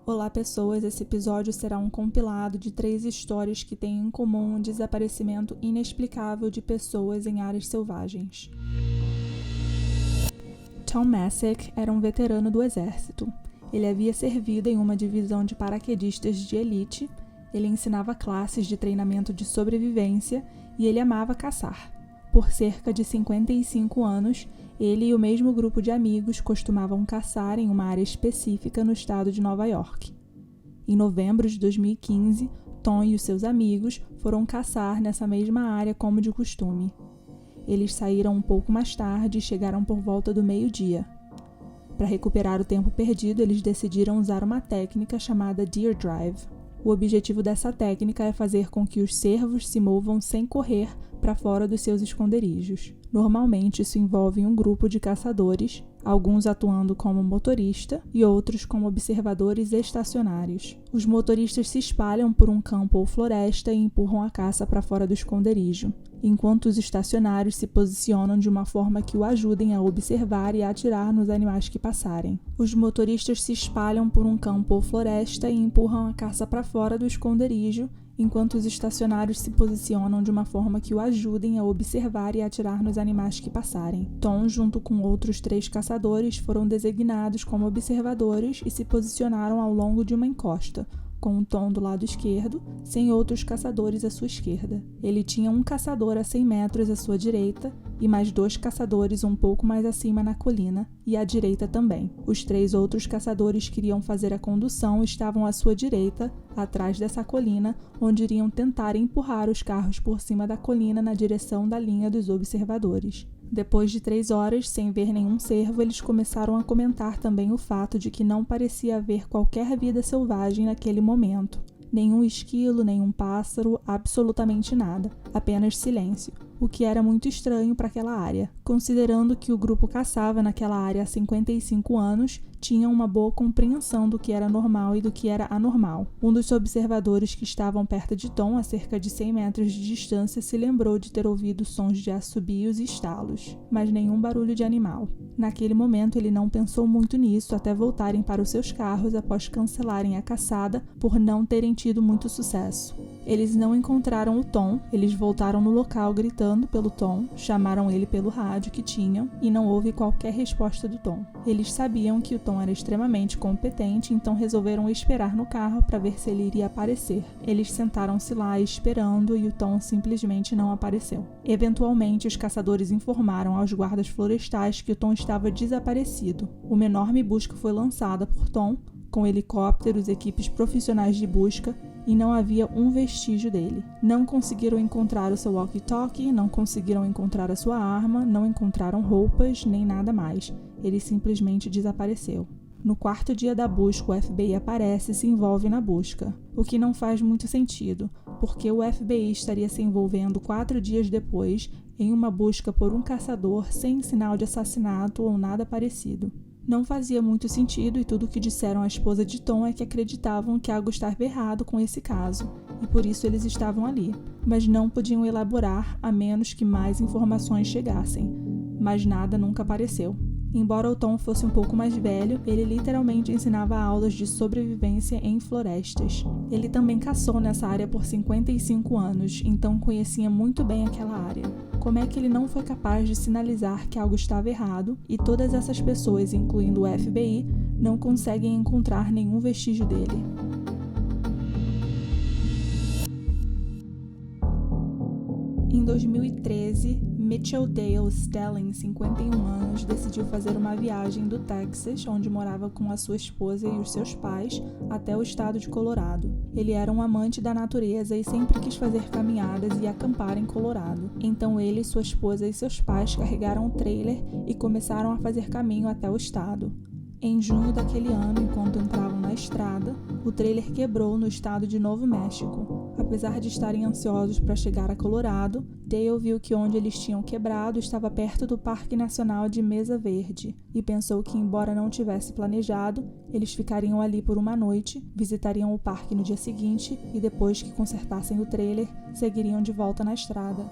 Olá pessoas, esse episódio será um compilado de 3 histórias que têm em comum um desaparecimento inexplicável de pessoas em áreas selvagens. Tom Messick era um veterano do exército. Ele havia servido em uma divisão de paraquedistas de elite, ele ensinava classes de treinamento de sobrevivência e ele amava caçar. Por cerca de 55 anos, ele e o mesmo grupo de amigos costumavam caçar em uma área específica no estado de Nova York. Em novembro de 2015, Tom e os seus amigos foram caçar nessa mesma área como de costume. Eles saíram um pouco mais tarde e chegaram por volta do meio-dia. Para recuperar o tempo perdido, eles decidiram usar uma técnica chamada Deer Drive. O objetivo dessa técnica é fazer com que os cervos se movam sem correr para fora dos seus esconderijos. Normalmente, isso envolve um grupo de caçadores, alguns atuando como motorista e outros como observadores estacionários. Os motoristas se espalham por um campo ou floresta e empurram a caça para fora do esconderijo, enquanto os estacionários se posicionam de uma forma que o ajudem a observar e a atirar nos animais que passarem. Os motoristas se espalham por um campo ou floresta e empurram a caça para fora do esconderijo, enquanto os estacionários se posicionam de uma forma que o ajudem a observar e atirar nos animais que passarem. Tom, junto com outros 3 caçadores, foram designados como observadores e se posicionaram ao longo de uma encosta, com o Tom do lado esquerdo, sem outros caçadores à sua esquerda. Ele tinha um caçador a 100 metros à sua direita e mais 2 caçadores um pouco mais acima na colina e à direita também. Os 3 outros caçadores que iriam fazer a condução estavam à sua direita, atrás dessa colina, onde iriam tentar empurrar os carros por cima da colina na direção da linha dos observadores. Depois de 3 horas, sem ver nenhum cervo, eles começaram a comentar também o fato de que não parecia haver qualquer vida selvagem naquele momento. Nenhum esquilo, nenhum pássaro, absolutamente nada, apenas silêncio, o que era muito estranho para aquela área, considerando que o grupo caçava naquela área há 55 anos, tinham uma boa compreensão do que era normal e do que era anormal. Um dos observadores que estavam perto de Tom, a cerca de 100 metros de distância, se lembrou de ter ouvido sons de assobios e estalos, mas nenhum barulho de animal. Naquele momento, ele não pensou muito nisso até voltarem para os seus carros após cancelarem a caçada por não terem tido muito sucesso. Eles não encontraram o Tom, eles voltaram no local gritando pelo Tom, chamaram ele pelo rádio que tinham e não houve qualquer resposta do Tom. Eles sabiam que o Tom era extremamente competente, então resolveram esperar no carro para ver se ele iria aparecer. Eles sentaram-se lá esperando e o Tom simplesmente não apareceu. Eventualmente, os caçadores informaram aos guardas florestais que o Tom estava desaparecido. Uma enorme busca foi lançada por Tom, com helicópteros, equipes profissionais de busca, e não havia um vestígio dele. Não conseguiram encontrar o seu walkie-talkie, não conseguiram encontrar a sua arma, não encontraram roupas, nem nada mais. Ele simplesmente desapareceu. No 4º dia da busca, o FBI aparece e se envolve na busca, o que não faz muito sentido, porque o FBI estaria se envolvendo 4 dias depois em uma busca por um caçador sem sinal de assassinato ou nada parecido. Não fazia muito sentido e tudo o que disseram à esposa de Tom é que acreditavam que algo estava errado com esse caso, e por isso eles estavam ali, mas não podiam elaborar a menos que mais informações chegassem. Mas nada nunca apareceu. Embora o Tom fosse um pouco mais velho, ele literalmente ensinava aulas de sobrevivência em florestas. Ele também caçou nessa área por 55 anos, então conhecia muito bem aquela área. Como é que ele não foi capaz de sinalizar que algo estava errado e todas essas pessoas, incluindo o FBI, não conseguem encontrar nenhum vestígio dele? Em 2013, Mitchell Dale Stelling, 51 anos, decidiu fazer uma viagem do Texas, onde morava com a sua esposa e os seus pais, até o estado de Colorado. Ele era um amante da natureza e sempre quis fazer caminhadas e acampar em Colorado. Então ele, sua esposa e seus pais carregaram um trailer e começaram a fazer caminho até o estado. Em junho daquele ano, enquanto entravam na estrada, o trailer quebrou no estado de Novo México. Apesar de estarem ansiosos para chegar a Colorado, Dale viu que onde eles tinham quebrado estava perto do Parque Nacional de Mesa Verde e pensou que, embora não tivesse planejado, eles ficariam ali por uma noite, visitariam o parque no dia seguinte e, depois que consertassem o trailer, seguiriam de volta na estrada.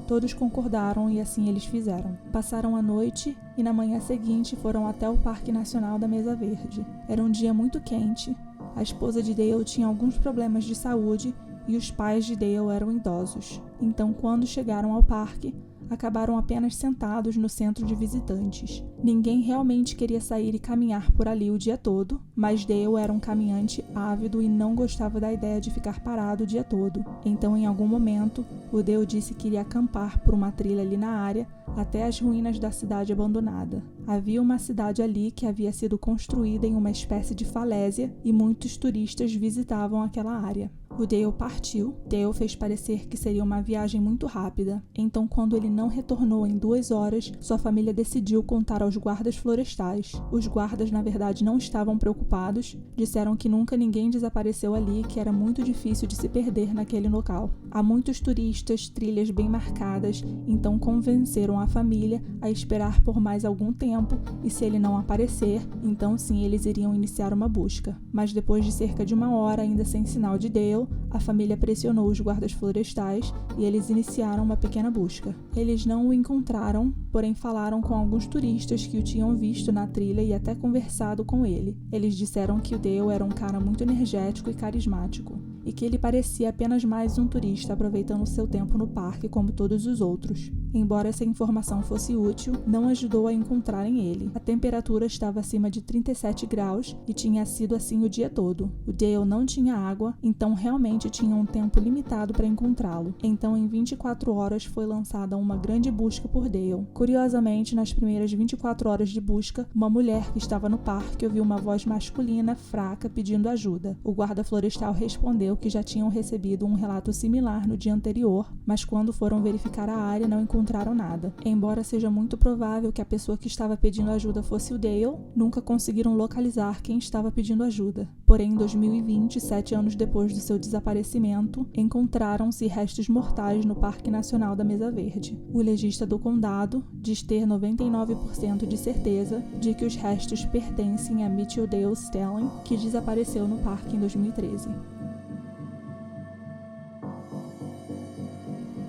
Todos concordaram e assim eles fizeram. Passaram a noite e na manhã seguinte foram até o Parque Nacional da Mesa Verde. Era um dia muito quente. A esposa de Dale tinha alguns problemas de saúde e os pais de Dale eram idosos. Então, quando chegaram ao parque, acabaram apenas sentados no centro de visitantes. Ninguém realmente queria sair e caminhar por ali o dia todo, mas Dale era um caminhante ávido e não gostava da ideia de ficar parado o dia todo. Então, em algum momento, o Dale disse que iria acampar por uma trilha ali na área até as ruínas da cidade abandonada. Havia uma cidade ali que havia sido construída em uma espécie de falésia e muitos turistas visitavam aquela área. O Dale partiu. Dale fez parecer que seria uma viagem muito rápida. Então, quando ele não retornou em 2 horas, sua família decidiu contar aos guardas florestais. Os guardas, na verdade, não estavam preocupados. Disseram que nunca ninguém desapareceu ali e que era muito difícil de se perder naquele local. Há muitos turistas, trilhas bem marcadas, então convenceram a família a esperar por mais algum tempo e se ele não aparecer, então sim eles iriam iniciar uma busca. Mas depois de cerca de 1 hora, ainda sem sinal de Dale, a família pressionou os guardas florestais e eles iniciaram uma pequena busca. Eles não o encontraram, porém falaram com alguns turistas que o tinham visto na trilha e até conversado com ele. Eles disseram que o Dale era um cara muito energético e carismático, e que ele parecia apenas mais um turista aproveitando seu tempo no parque como todos os outros. Embora essa informação fosse útil, não ajudou a encontrarem ele. A temperatura estava acima de 37 graus e tinha sido assim o dia todo. O Dale não tinha água, então realmente tinha um tempo limitado para encontrá-lo. Então, em 24 horas foi lançada uma grande busca por Dale. Curiosamente, nas primeiras 24 horas de busca, uma mulher que estava no parque ouviu uma voz masculina fraca pedindo ajuda. O guarda florestal respondeu que já tinham recebido um relato similar no dia anterior, mas quando foram verificar a área não encontraram nada. Embora seja muito provável que a pessoa que estava pedindo ajuda fosse o Dale, nunca conseguiram localizar quem estava pedindo ajuda. Porém, em 2020, 7 anos depois do seu desaparecimento, encontraram-se restos mortais no Parque Nacional da Mesa Verde. O legista do condado diz ter 99% de certeza de que os restos pertencem a Mitchell Dale Stelling, que desapareceu no parque em 2013.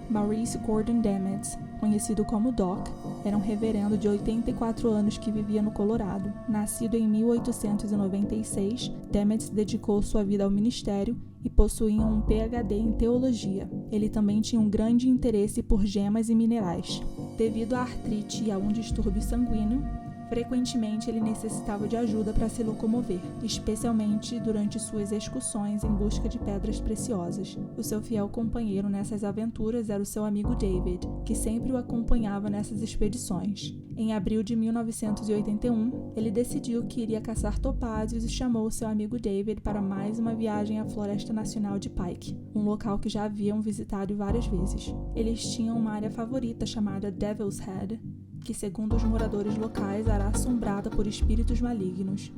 Maurice Gordon Demetz, conhecido como Doc, era um reverendo de 84 anos que vivia no Colorado. Nascido em 1896, Demetz dedicou sua vida ao ministério e possuía um PhD em teologia. Ele também tinha um grande interesse por gemas e minerais. Devido à artrite e a um distúrbio sanguíneo, frequentemente ele necessitava de ajuda para se locomover, especialmente durante suas excursões em busca de pedras preciosas. O seu fiel companheiro nessas aventuras era o seu amigo David, que sempre o acompanhava nessas expedições. Em abril de 1981, ele decidiu que iria caçar topázios e chamou seu amigo David para mais uma viagem à Floresta Nacional de Pike, um local que já haviam visitado várias vezes. Eles tinham uma área favorita chamada Devil's Head, que, segundo os moradores locais, era assombrada por espíritos malignos.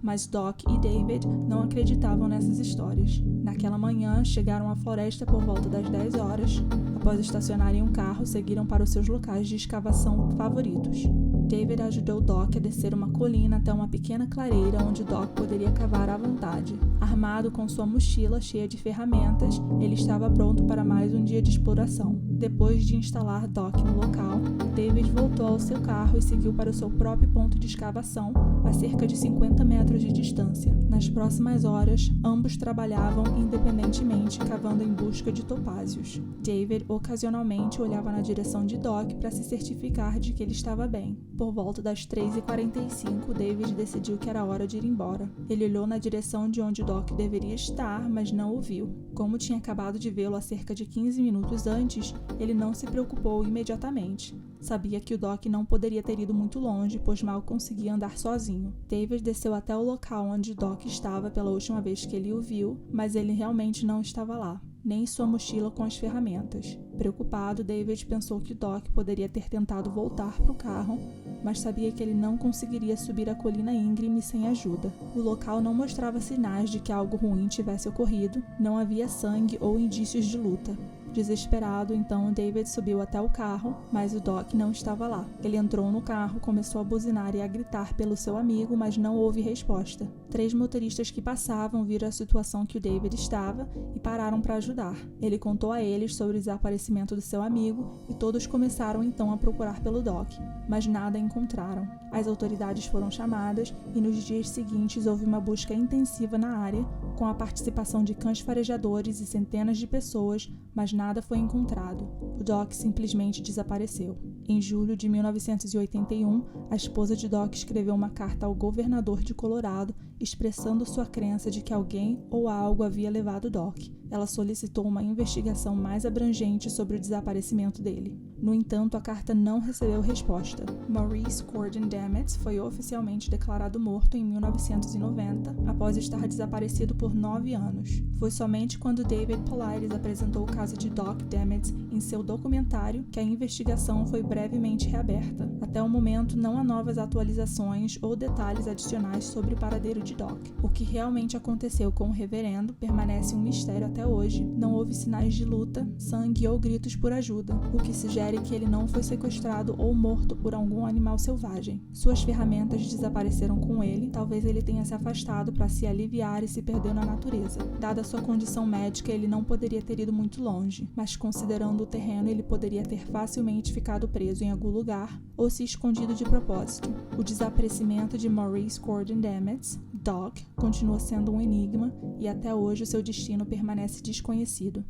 Mas Doc e David não acreditavam nessas histórias. Naquela manhã, chegaram à floresta por volta das 10 horas. Após estacionarem um carro, seguiram para os seus locais de escavação favoritos. David ajudou Doc a descer uma colina até uma pequena clareira onde Doc poderia cavar à vontade. Armado com sua mochila cheia de ferramentas, ele estava pronto para mais um dia de exploração. Depois de instalar Doc no local, David voltou ao seu carro e seguiu para o seu próprio ponto de escavação, a cerca de 50 metros de distância. Nas próximas horas, ambos trabalhavam independentemente, cavando em busca de topázios. David ocasionalmente olhava na direção de Doc para se certificar de que ele estava bem. Por volta das 3h45, David decidiu que era hora de ir embora. Ele olhou na direção de onde Doc deveria estar, mas não o viu. Como tinha acabado de vê-lo há cerca de 15 minutos antes, ele não se preocupou imediatamente. Sabia que o Doc não poderia ter ido muito longe, pois mal conseguia andar sozinho. David desceu até o local onde Doc estava pela última vez que ele o viu, mas ele realmente não estava lá, nem sua mochila com as ferramentas. Preocupado, David pensou que Doc poderia ter tentado voltar para o carro, mas sabia que ele não conseguiria subir a colina íngreme sem ajuda. O local não mostrava sinais de que algo ruim tivesse ocorrido, não havia sangue ou indícios de luta. Desesperado, então, David subiu até o carro, mas o Doc não estava lá. Ele entrou no carro, começou a buzinar e a gritar pelo seu amigo, mas não houve resposta. 3 motoristas que passavam viram a situação que o David estava e pararam para ajudar. Ele contou a eles sobre o desaparecimento do seu amigo e todos começaram então a procurar pelo Doc, mas nada encontraram. As autoridades foram chamadas e nos dias seguintes houve uma busca intensiva na área, com a participação de cães farejadores e centenas de pessoas, mas nada foi encontrado. O Doc simplesmente desapareceu. Em julho de 1981, a esposa de Doc escreveu uma carta ao governador de Colorado expressando sua crença de que alguém ou algo havia levado Doc. Ela solicitou uma investigação mais abrangente sobre o desaparecimento dele. No entanto, a carta não recebeu resposta. Maurice Gordon Dammitz foi oficialmente declarado morto em 1990, após estar desaparecido por 9 anos. Foi somente quando David Paulides apresentou o caso de Doc Dammitz em seu documentário que a investigação foi brevemente reaberta. Até o momento, não há novas atualizações ou detalhes adicionais sobre o paradeiro de Doc. O que realmente aconteceu com o reverendo permanece um mistério até hoje. Não houve sinais de luta, sangue ou gritos por ajuda, o que sugere que ele não foi sequestrado ou morto por algum animal selvagem. Suas ferramentas desapareceram com ele, talvez ele tenha se afastado para se aliviar e se perdeu na natureza. Dada sua condição médica, ele não poderia ter ido muito longe, mas considerando o terreno, ele poderia ter facilmente ficado preso em algum lugar ou se escondido de propósito. O desaparecimento de Maurice Gordon Dammitz, Doc, continua sendo um enigma e até hoje o seu destino permanece desconhecido.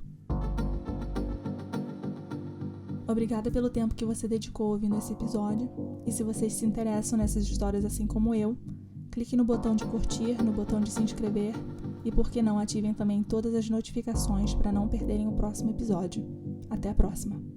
Obrigada pelo tempo que você dedicou ouvindo esse episódio, e se vocês se interessam nessas histórias assim como eu, clique no botão de curtir, no botão de se inscrever e, por que não, ativem também todas as notificações para não perderem o próximo episódio. Até a próxima!